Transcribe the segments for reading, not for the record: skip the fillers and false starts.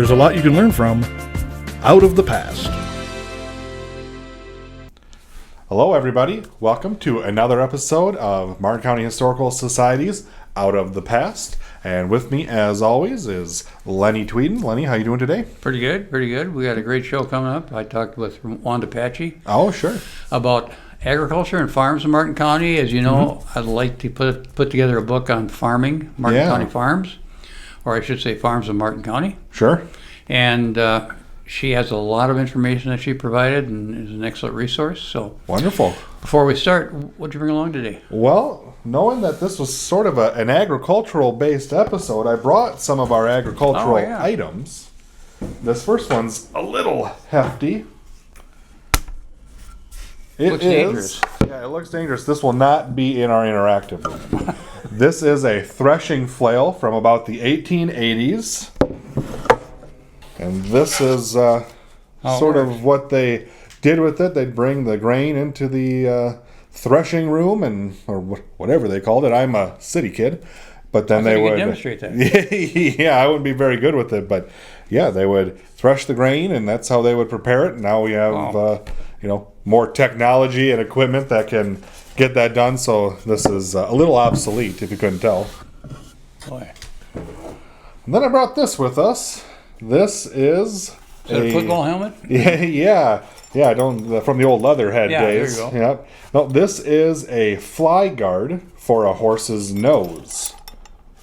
there's a lot you can learn from Out of the Past. Hello, everybody. Welcome to another episode of Martin County Historical Society's Out of the Past. And with me, as always, is Lenny Tweeden. Lenny, how you doing today? Pretty good, pretty good. We got a great show coming up. I talked with Wanda Patchy Oh, sure. about agriculture and farms in Martin County. As you know, I'd like to put together a book on farming, Martin County farms, or I should say farms in Martin County. Sure. And she has a lot of information that she provided and is an excellent resource. So Wonderful. before we start, what'd you bring along today? Well, knowing that this was sort of an agricultural-based episode, I brought some of our agricultural items. This first one's a little hefty. Looks dangerous. Yeah, it looks dangerous. This will not be in our interactive room. This is a threshing flail from about the 1880s. And this is sort of what they did with it. They'd bring the grain into the threshing room, or whatever they called it. I'm a city kid. But then they would demonstrate that. Yeah, I wouldn't be very good with it. But yeah, they would thresh the grain, and that's how they would prepare it. Now we have more technology and equipment that can get that done. So this is a little obsolete, if you couldn't tell. Boy. And then I brought this with us. This is a football helmet? Yeah. From the old Leatherhead days. There you go. Yep. No, this is a fly guard for a horse's nose.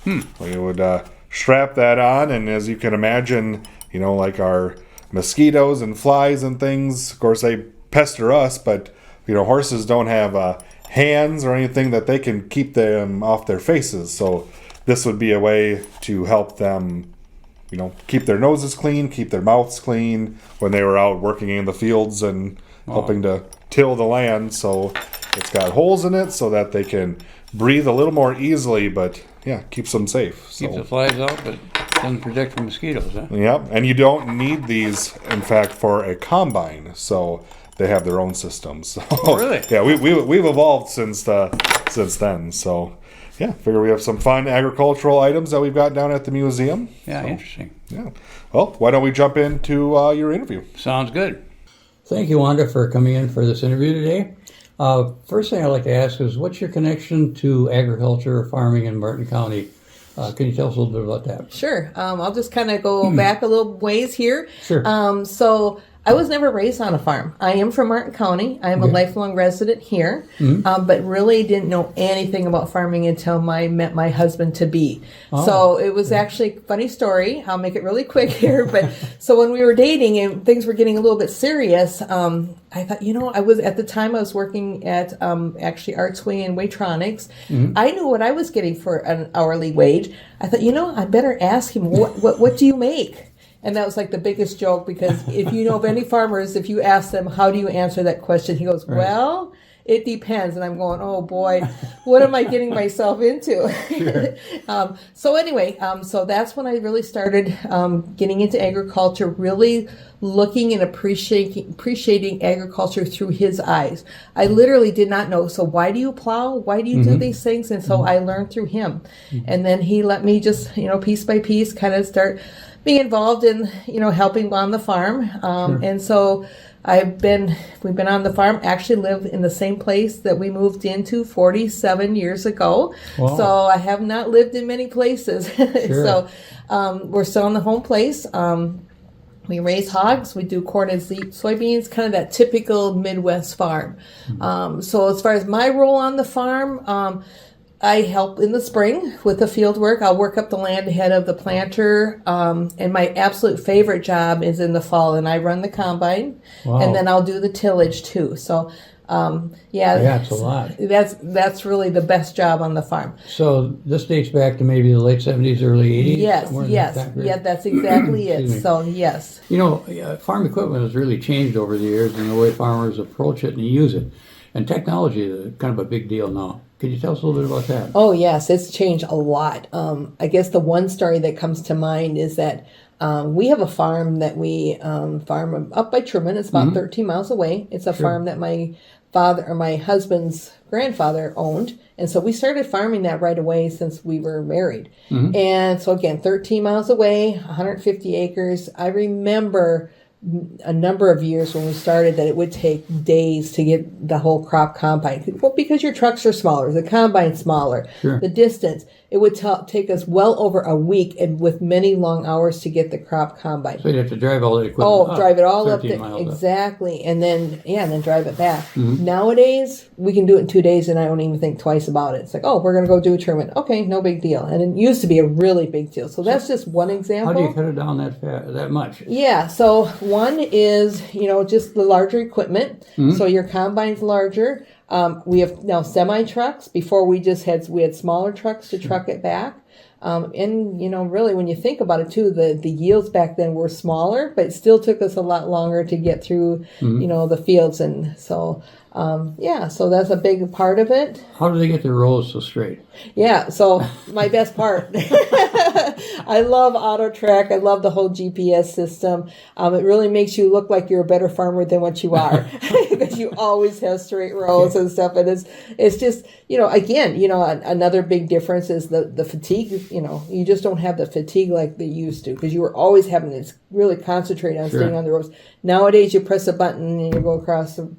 We would strap that on, and as you can imagine, like our mosquitoes and flies and things, of course they pester us, but horses don't have hands or anything that they can keep them off their faces. So this would be a way to help them keep their noses clean, keep their mouths clean when they were out working in the fields and helping to till the land. So it's got holes in it so that they can breathe a little more easily, but keeps them safe. So. Keeps the flies out, but doesn't protect from mosquitoes, huh? Yep, and you don't need these, in fact, for a combine. So they have their own systems. So, really? Yeah, we've evolved since then. So. Yeah, figure we have some fun agricultural items that we've got down at the museum. Yeah, so, interesting. Yeah. Well, why don't we jump into your interview? Sounds good. Thank you, Wanda, for coming in for this interview today. First thing I'd like to ask is, what's your connection to agriculture or farming in Martin County? Can you tell us a little bit about that? Sure. I'll just kind of go back a little ways here. Sure. So I was never raised on a farm. I am from Martin County. I am a lifelong resident here, but really didn't know anything about farming until I met my husband-to-be. So it was actually a funny story. I'll make it really quick here. But so when we were dating and things were getting a little bit serious, I thought, I was working at actually Artsway and Waytronics. I knew what I was getting for an hourly wage. I thought, I better ask him, what do you make? And that was like the biggest joke, because if you know of any farmers, if you ask them, how do you answer that question? He goes, well, it depends. And I'm going, oh boy, what am I getting myself into? So anyway, so that's when I really started getting into agriculture, really looking and appreciating agriculture through his eyes. I literally did not know. So why do you plow? Why do you do these things? And so I learned through him. And then he let me just, piece by piece, kind of start being involved in, helping on the farm. And so we've been on the farm, actually live in the same place that we moved into 47 years ago. Wow. So I have not lived in many places. So we're still in the home place. We raise hogs, we do corn and soybeans, kind of that typical Midwest farm. So as far as my role on the farm, I help in the spring with the field work. I'll work up the land ahead of the planter. And my absolute favorite job is in the fall, and I run the combine. Wow. And then I'll do the tillage too. So, it's a lot. That's really the best job on the farm. So this dates back to maybe the late 70s, early 80s? Yes. Yeah, that's exactly it. So, yes. Farm equipment has really changed over the years in the way farmers approach it and use it. And technology is kind of a big deal now. Could you tell us a little bit about that? Oh, yes. It's changed a lot. I guess the one story that comes to mind is that we have a farm that we farm up by Truman. It's about 13 miles away. It's a farm that my father or my husband's grandfather owned. And so we started farming that right away since we were married. And so again, 13 miles away, 150 acres. I remember a number of years when we started that it would take days to get the whole crop combine. Well, because your trucks are smaller, the combine's smaller, Sure. the distance. It would take us well over a week and with many long hours to get the crop combine. So you'd have to drive all the equipment up, Drive it all up 13 miles up. exactly, and then drive it back. Mm-hmm. Nowadays, we can do it in 2 days, and I don't even think twice about it. It's like, oh, we're gonna go do a tournament. Okay, no big deal. And it used to be a really big deal. So that's just one example. How do you cut it down that much? Yeah, so one is, just the larger equipment. So your combine's larger. We have now semi-trucks. Before we had smaller trucks to truck it back. And, really when you think about it too, the yields back then were smaller, but it still took us a lot longer to get through, the fields. And so, so that's a big part of it. How do they get their rows so straight? Yeah, so my best part. I love AutoTrack. I love the whole GPS system. It really makes you look like you're a better farmer than what you are because you always have straight rows and stuff. And it's just, again, another big difference is the fatigue. You just don't have the fatigue like they used to because you were always having to really concentrate on staying on the rows. Nowadays, you press a button and you go across the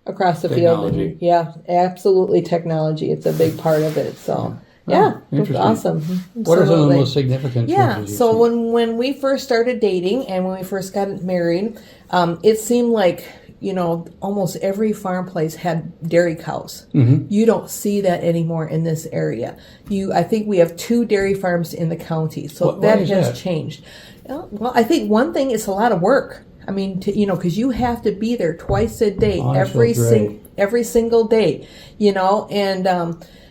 field. Technology. And, yeah, absolutely technology. It's a big part of it. So, it's awesome. What are some of the Absolutely. most significant Yeah, changes? so when we first started dating and when we first got married, it seemed like, almost every farm place had dairy cows. You don't see that anymore in this area. I think we have 2 dairy farms in the county, so Why that is has that? changed. Well, I think one thing is a lot of work. I mean, because you have to be there twice a day, Oh, that's every so great. every single day, and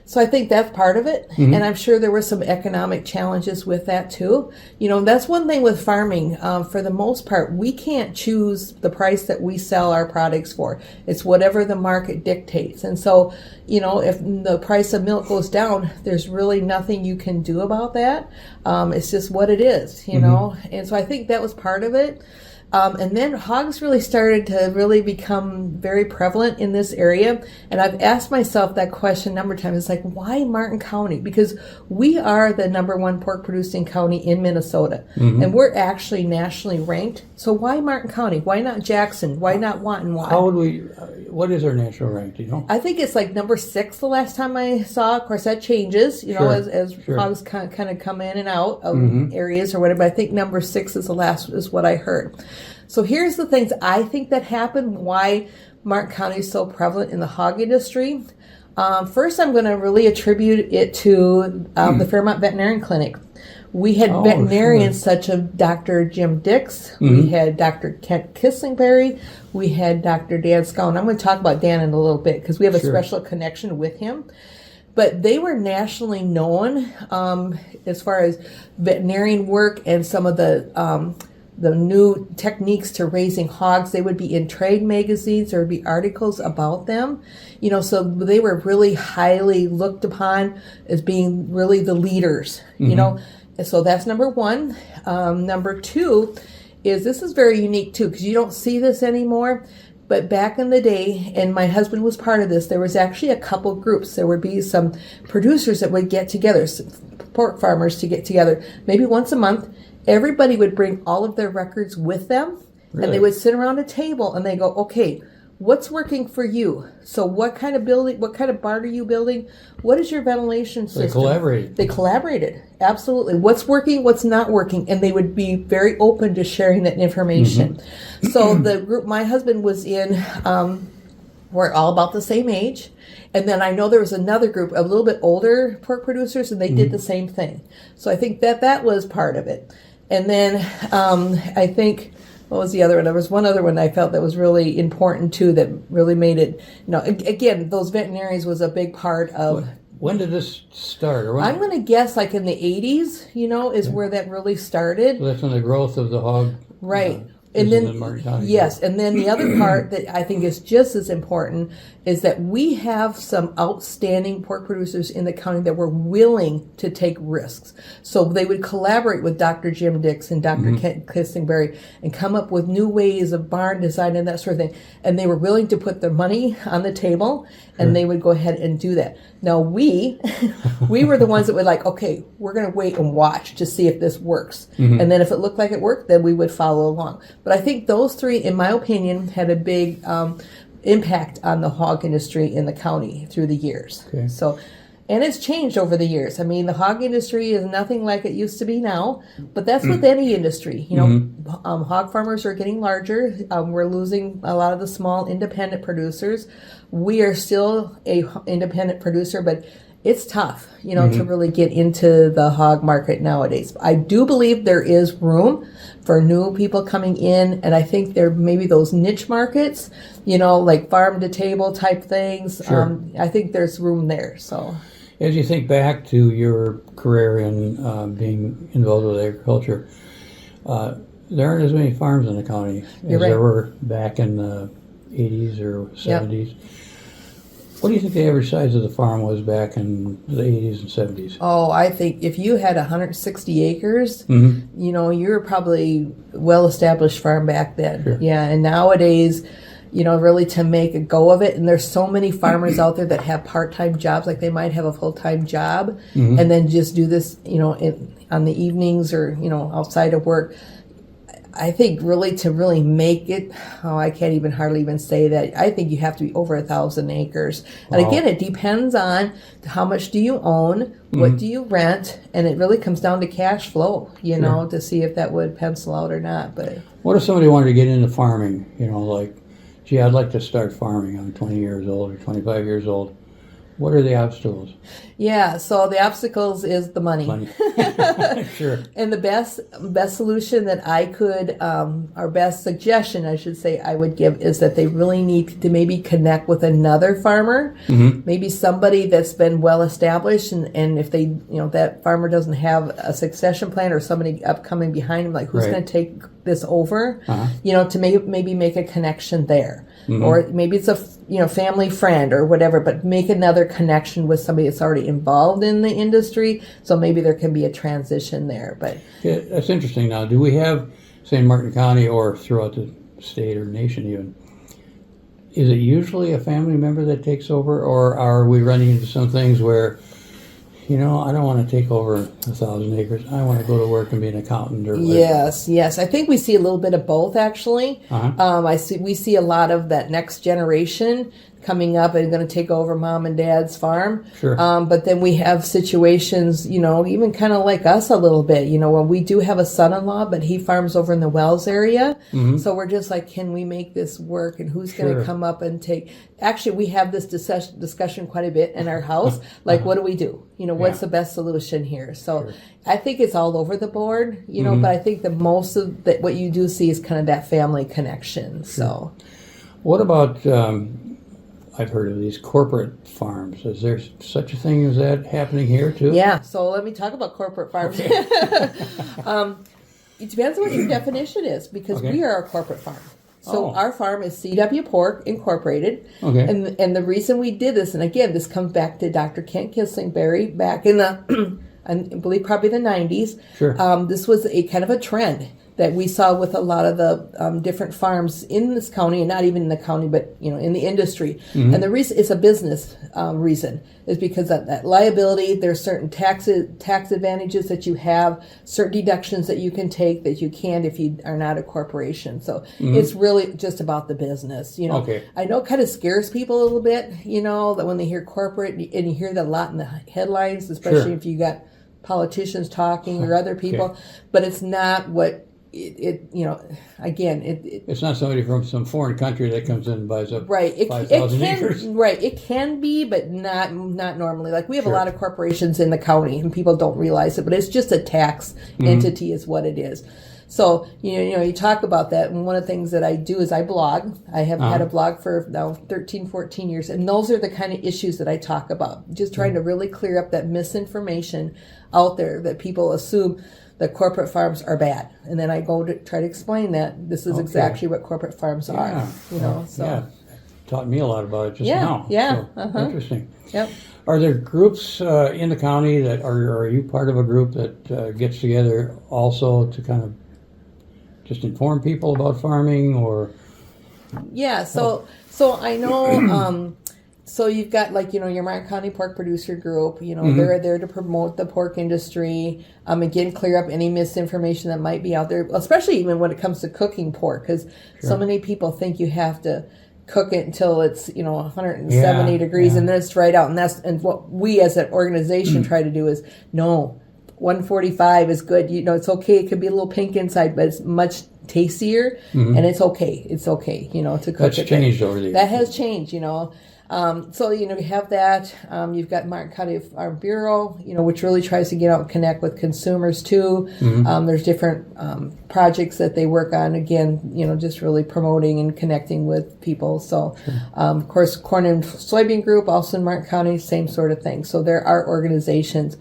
so I think that's part of it. Mm-hmm. And I'm sure there were some economic challenges with that too. That's one thing with farming. For the most part, we can't choose the price that we sell our products for. It's whatever the market dictates. And so, if the price of milk goes down, there's really nothing you can do about that. It's just what it is, Mm-hmm. And so I think that was part of it. And then hogs really started to really become very prevalent in this area. And I've asked myself that question a number of times. It's like, why Martin County? Because we are the #1 pork producing county in Minnesota. And we're actually nationally ranked. So why Martin County? Why not Jackson? Why not Wanton-Watt? How would we? What is our national rank? Do you know? I think it's like number 6 the last time I saw. Of course, that changes, Sure, as sure. hogs kind of come in and out of areas or whatever. I think number 6 is is what I heard. So here's the things I think that happened, why Martin County is so prevalent in the hog industry. First, I'm going to really attribute it to the Fairmont Veterinarian Clinic. We had veterinarians such as Dr. Jim Dix, we had Dr. Kent Kissingberry, we had Dr. Dan Scown. I'm going to talk about Dan in a little bit because we have a special connection with him. But they were nationally known as far as veterinarian work and some of the new techniques to raising hogs. They would be in trade magazines. There would be articles about them. So they were really highly looked upon as being really the leaders, So that's number 1. Number 2 is, this is very unique too, because you don't see this anymore. But back in the day, and my husband was part of this, there was actually a couple groups. There would be some producers that would get together, some pork farmers to get together, maybe once a month. Everybody would bring all of their records with them, and they would sit around a table and they go, okay, what's working for you? So what kind of barn are you building? What is your ventilation system? They collaborated. Absolutely. What's working, what's not working? And they would be very open to sharing that information. So the group my husband was in, we're all about the same age. And then I know there was another group, a little bit older pork producers, and they did the same thing. So I think that was part of it. And then I think, what was the other one? There was one other one I felt that was really important too, that really made it, again, those veterinarians was a big part of. When did this start? Or when? I'm going to guess like in the 80s, is where that really started. So that's when the growth of the hog. Right. This And is in Martin County. yes, and then the other part that I think is just as important is that we have some outstanding pork producers in the county that were willing to take risks. So they would collaborate with Dr. Jim Dix and Dr. Kent Kistingberry and come up with new ways of barn design and that sort of thing. And they were willing to put their money on the table, and they would go ahead and do that. Now we were the ones that would like, okay, we're going to wait and watch to see if this works. And then if it looked like it worked, then we would follow along. But I think those three, in my opinion, had a big impact on the hog industry in the county through the years. Okay. So, and it's changed over the years. I mean, the hog industry is nothing like it used to be now, but that's with any industry. You know, hog farmers are getting larger. We're losing a lot of the small independent producers. We are still a independent producer, but it's tough, you know, to really get into the hog market nowadays. I do believe there is room for new people coming in, and I think there may be those niche markets, you know, like farm to table type things. Sure. I think there's room there. So, As you think back to your career in being involved with agriculture, there aren't as many farms in the county as right. there were back in the 80s or 70s. What do you think the average size of the farm was back in the 80s and 70s? oh, I think if you had 160 acres, Mm-hmm. you know, you're probably well-established farm back then. Sure. Yeah, and nowadays, you know, really to make a go of it, and there's so many farmers out there that have part-time jobs, like they might have a full-time job Mm-hmm. and then just do this, you know, on the evenings or, you know, outside of work. I think really to really make it, I can't even hardly even say that. I think you have to be over 1,000 acres. And Wow. again, it depends on how much do you own, what do you rent, and it really comes down to cash flow, you know, to see if that would pencil out or not. But What if somebody wanted to get into farming? You know, like, gee, I'd like to start farming. I'm 20 years old or 25 years old. What are the obstacles? yeah, so the obstacles is the money. Money. Sure. And the best solution that I could, or best suggestion I should say I would give is that they really need to maybe connect with another farmer, maybe somebody that's been well established, and if they, you know, that farmer doesn't have a succession plan or somebody upcoming behind him, like who's Right. going to take this over, you know, to maybe make a connection there. Or maybe it's a family friend or whatever, but make another connection with somebody that's already involved in the industry. So maybe there can be a transition there. But Yeah, that's interesting. Now, do we have, say, in Martin County or throughout the state or nation even, is it usually a family member that takes over, or are we running into some things where, you know, I don't want to take over 1,000 acres. I want to go to work and be an accountant or whatever. yes, I think we see a little bit of both actually. We see a lot of that next generation coming up and going to take over mom and dad's farm. Sure. But then we have situations, you know, even kind of like us a little bit, you know, when we do have a son-in-law, but he farms over in the Wells area. So we're just like, can we make this work? And who's going Sure. to come up and take, actually, we have this discussion quite a bit in our house. Like, what do we do? You know, what's Yeah. the best solution here? So I think it's all over the board, you know, but I think the most of that, what you do see is kind of that family connection. So What about, I've heard of these corporate farms. Is there such a thing as that happening here too? yeah, so let me talk about corporate farms. It depends on what your definition is, because Okay. we are a corporate farm. So Oh. our farm is CW Pork Incorporated. Okay. And the reason we did this, and again, this comes back to Dr. Kent Kistingberry back in the, I believe probably the 90s. Sure. This was a kind of a trend that we saw with a lot of the different farms in this county, and not even in the county, but you know, in the industry. And the reason it's a business reason is because of that liability. There's certain tax advantages that you have, certain deductions that you can take that you can't if you are not a corporation. So it's really just about the business. You know, Okay. I know it kind of scares people a little bit. You know, that when they hear corporate, and you hear that a lot in the headlines, especially Sure. if you got politicians talking or other people. But it's not what. It you know, again, It's not somebody from some foreign country that comes in and buys up right. It 5,000 can acres. right. It can be, but not normally. Like we have Sure. a lot of corporations in the county, and people don't realize it, but it's just a tax entity, is what it is. So you know, you talk about that, and one of the things that I do is I blog. I have had a blog for now 13, 14 years, and those are the kind of issues that I talk about. Just trying to really clear up that misinformation out there that people assume the corporate farms are bad. And then I go to try to explain that this is exactly what corporate farms are. You know, so Yeah, taught me a lot about it just Yeah, now. yeah, So, interesting. yep. Are there groups in the county that are you part of a group that gets together also to kind of just inform people about farming or? Yeah, so I know. So you've got like your Martin County Pork Producer Group. They're there to promote the pork industry. Again, clear up any misinformation that might be out there, especially even when it comes to cooking pork, because so many people think you have to cook it until it's 170 degrees and then it's dried out, and what we as an organization try to do is no. 145 is good. It's okay. It could be a little pink inside, but it's much tastier, and it's okay. It's okay, to cook That's it. changed over the years. That has changed, So, you have that. You've got Martin County Farm Bureau, which really tries to get out and connect with consumers too. There's different projects that they work on. Again, just really promoting and connecting with people. So, of course, Corn and Soybean Group, also in Martin County, same sort of thing. So there are organizations.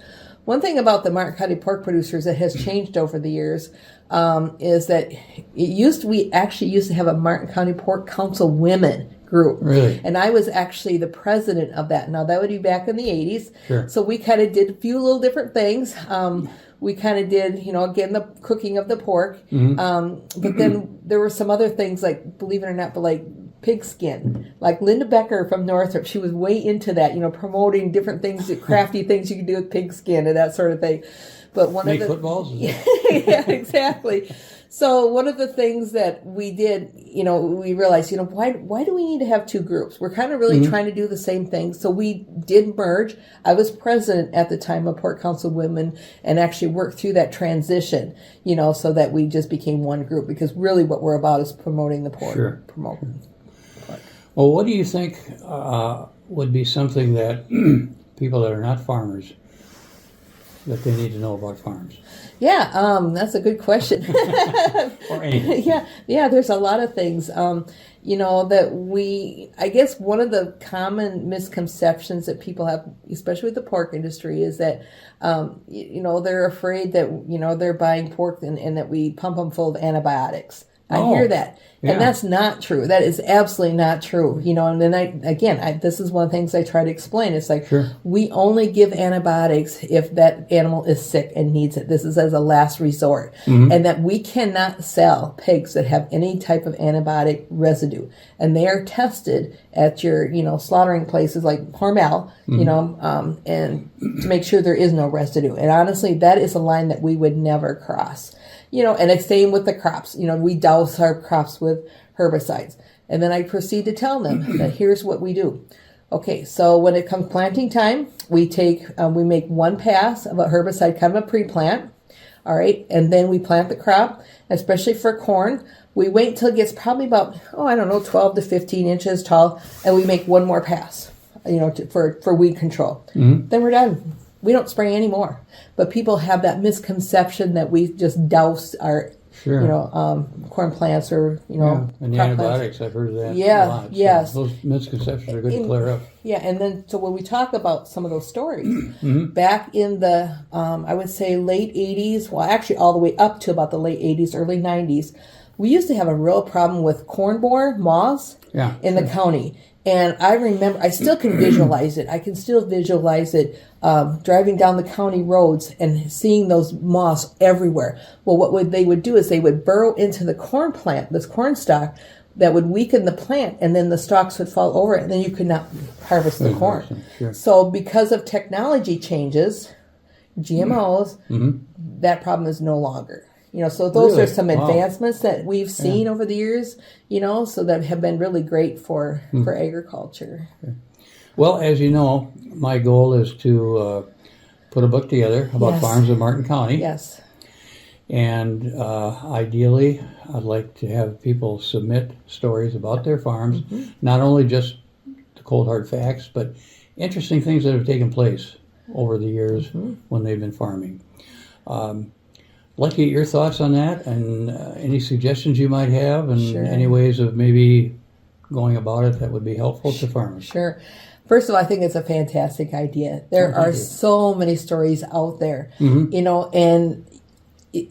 One thing about the Martin County pork producers that has changed over the years is that we actually used to have a Martin County Pork Council women group. Really? And I was actually the president of that. Now, that would be back in the 80s. Sure. So we kind of did a few little different things. We kind of did, again, the cooking of the pork. But then there were some other things, like, believe it or not, but like pigskin. Like Linda Becker from Northrop, she was way into that, promoting different things, crafty things you could do with pigskin and that sort of thing. But one Make of the footballs? yeah, exactly. So one of the things that we did, we realized, why do we need to have two groups? We're kind of really trying to do the same thing. So we did merge. I was president at the time of Pork Council Women and actually worked through that transition, so that we just became one group, because really what we're about is promoting the pork. Sure. Promoting. Well, what do you think would be something that people that are not farmers that they need to know about farms? Yeah, that's a good question. Or anything. Yeah, there's a lot of things. I guess one of the common misconceptions that people have, especially with the pork industry, is that, they're afraid that, they're buying pork and that we pump them full of antibiotics. I hear that. Yeah. And that's not true. That is absolutely not true. And then this is one of the things I try to explain. It's like, we only give antibiotics if that animal is sick and needs it. This is as a last resort. And that we cannot sell pigs that have any type of antibiotic residue. And they are tested at your, slaughtering places like Hormel, and to make sure there is no residue. And honestly, that is a line that we would never cross. And it's same with the crops. We douse our crops with herbicides. And then I proceed to tell them that here's what we do. Okay, so when it comes planting time, we make one pass of a herbicide, kind of a pre-plant. All right, and then we plant the crop, especially for corn. We wait till it gets probably about, 12 to 15 inches tall, and we make one more pass, for weed control. Then we're done. We don't spray anymore. But people have that misconception that we just douse our, corn plants or, And the crop antibiotics, plants. I've heard of that Yeah, a lot. So yes. those misconceptions are good to clear up. Yeah, and then so when we talk about some of those stories, back in the, I would say late 80s, well, actually all the way up to about the late 80s, early 90s, we used to have a real problem with corn borer moths in the county. And I remember, I still can visualize it. I can still visualize it driving down the county roads and seeing those moths everywhere. Well, they would do is they would burrow into the corn plant, this corn stalk, that would weaken the plant, and then the stalks would fall over it, and then you could not harvest the corn. Sure. So because of technology changes, GMOs, that problem is no longer. So those Really? are some Wow. advancements that we've seen over the years, so that have been really great for agriculture. Well, as you know, my goal is to put a book together about Yes. farms in Martin County. Yes. And ideally, I'd like to have people submit stories about their farms, not only just the cold hard facts, but interesting things that have taken place over the years when they've been farming. I'd like to get your thoughts on that and any suggestions you might have and Sure. any ways of maybe going about it that would be helpful to farmers. Sure. First of all, I think it's a fantastic idea. There are so many stories out there, and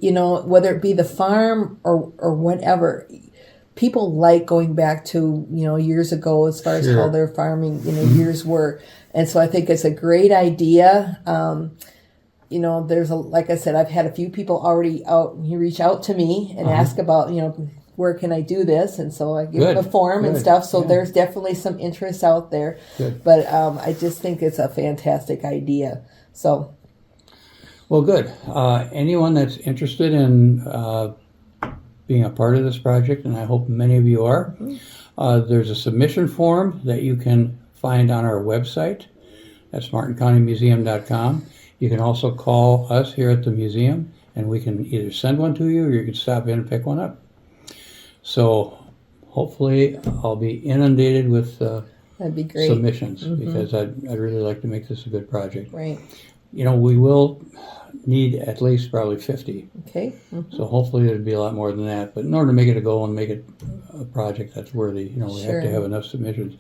you know, whether it be the farm or whatever, people like going back to, you know, years ago as far as Sure. how their farming, you know, years were. And so I think it's a great idea. You know, like I said, I've had a few people already reach out to me and ask about, you know, where can I do this? And so I give them a form and stuff. So there's definitely some interest out there. Good. But I just think it's a fantastic idea. So. Well, good. Anyone that's interested in being a part of this project, and I hope many of you are, there's a submission form that you can find on our website. That's martincountymuseum.com. You can also call us here at the museum, and we can either send one to you or you can stop in and pick one up. So hopefully I'll be inundated with That'd be great. submissions because I'd really like to make this a good project. Right. You know, we will need at least probably 50. Okay. So hopefully there'd be a lot more than that. But in order to make it a goal and make it a project that's worthy, you know, we have to Sure. have enough submissions.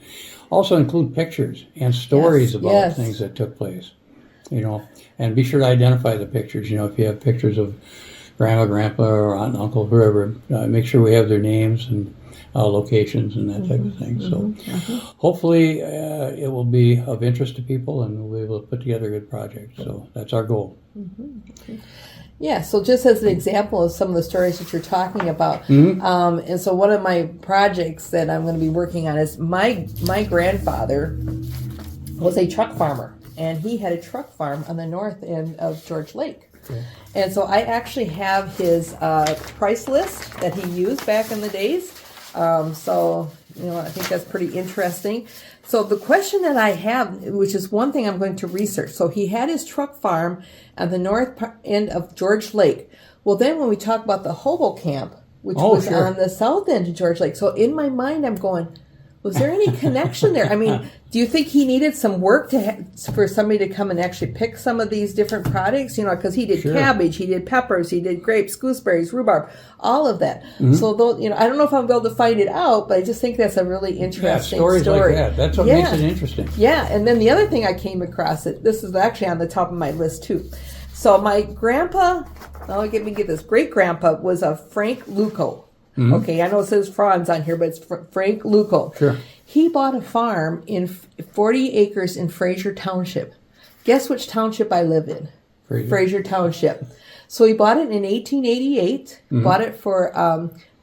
Also include pictures and stories about yes. things that took place, you know, and be sure to identify the pictures. You know, if you have pictures of grandma, grandpa, or aunt and uncle, whoever, make sure we have their names and locations and that type of thing. So hopefully it will be of interest to people and we'll be able to put together a good project. So that's our goal. Yeah, so just as an example of some of the stories that you're talking about, and so one of my projects that I'm going to be working on is my grandfather was a truck farmer, and he had a truck farm on the north end of George Lake. Okay. And so I actually have his price list that he used back in the days. So, you know, I think that's pretty interesting. So the question that I have, which is one thing I'm going to research. So he had his truck farm at the north end of George Lake. Well, then when we talk about the hobo camp, which was sure. on the south end of George Lake. So in my mind, I'm going, was there any connection there? I mean, do you think he needed some work for somebody to come and actually pick some of these different products? You know, because he did Sure. cabbage, he did peppers, he did grapes, gooseberries, rhubarb, all of that. So, though, you know, I don't know if I'm able to find it out, but I just think that's a really Yeah, interesting stories story. like that. That's what makes it interesting. Yeah, and then the other thing I came across, this is actually on the top of my list too. So my grandpa, let me get this, great grandpa was a Frank Luco. Okay, I know it says Franz on here, but it's Frank Luco. Sure. He bought a farm in 40 acres in Fraser Township. Guess which township I live in? Fraser Township. So he bought it in 1888, bought it for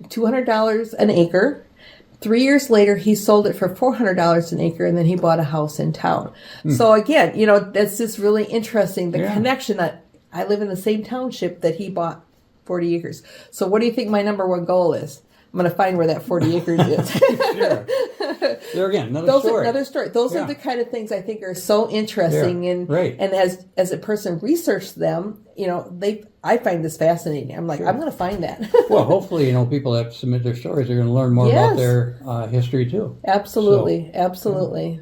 $200 an acre. 3 years later, he sold it for $400 an acre, and then he bought a house in town. So again, you know, that's just really interesting, the connection that I live in the same township that he bought 40 acres. So what do you think my number one goal is? I'm going to find where that 40 acres is. Sure. There again, another story. Those are the kind of things I think are so interesting. And Right. and as a person researched them, you know, I find this fascinating. I'm like, I'm going to find that. Well, hopefully, you know, people that submit their stories are going to learn more about their history too. Absolutely.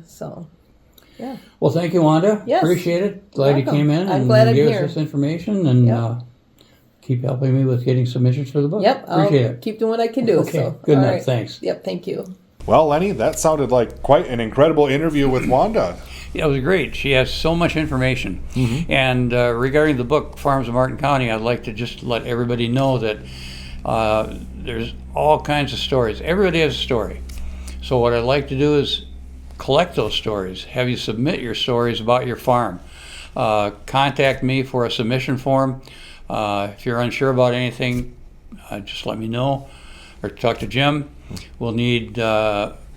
So, yeah. Well, thank you, Wanda. Yes. Appreciate it. Glad you Welcome. came in I'm and glad I'm gave here. us this information and keep helping me with getting submissions for the book. Yep. Appreciate I'll it. keep doing what I can do. Okay. So, Good all night. right. Thanks. Yep. Thank you. Well, Lenny, that sounded like quite an incredible interview with Wanda. Yeah, it was great. She has so much information. And regarding the book, Farms of Martin County, I'd like to just let everybody know that there's all kinds of stories. Everybody has a story. So what I'd like to do is collect those stories, have you submit your stories about your farm. Contact me for a submission form. If you're unsure about anything, just let me know or talk to Jim. We'll need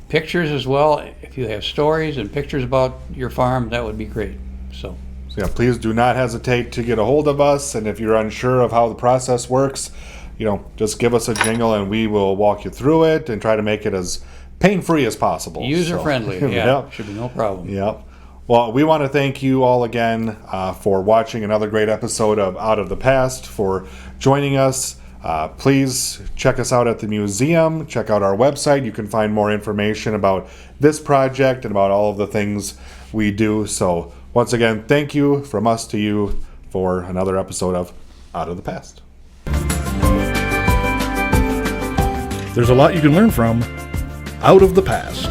pictures as well. If you have stories and pictures about your farm, that would be great. So Yeah, please do not hesitate to get a hold of us. And if you're unsure of how the process works, you know, just give us a jingle and we will walk you through it and try to make it as pain-free as possible. user-friendly, So, yeah, Yep. should be no problem. Yep. Well, we want to thank you all again for watching another great episode of Out of the Past, for joining us. Please check us out at the museum. Check out our website. You can find more information about this project and about all of the things we do. So once again, thank you from us to you for another episode of Out of the Past. There's a lot you can learn from Out of the Past.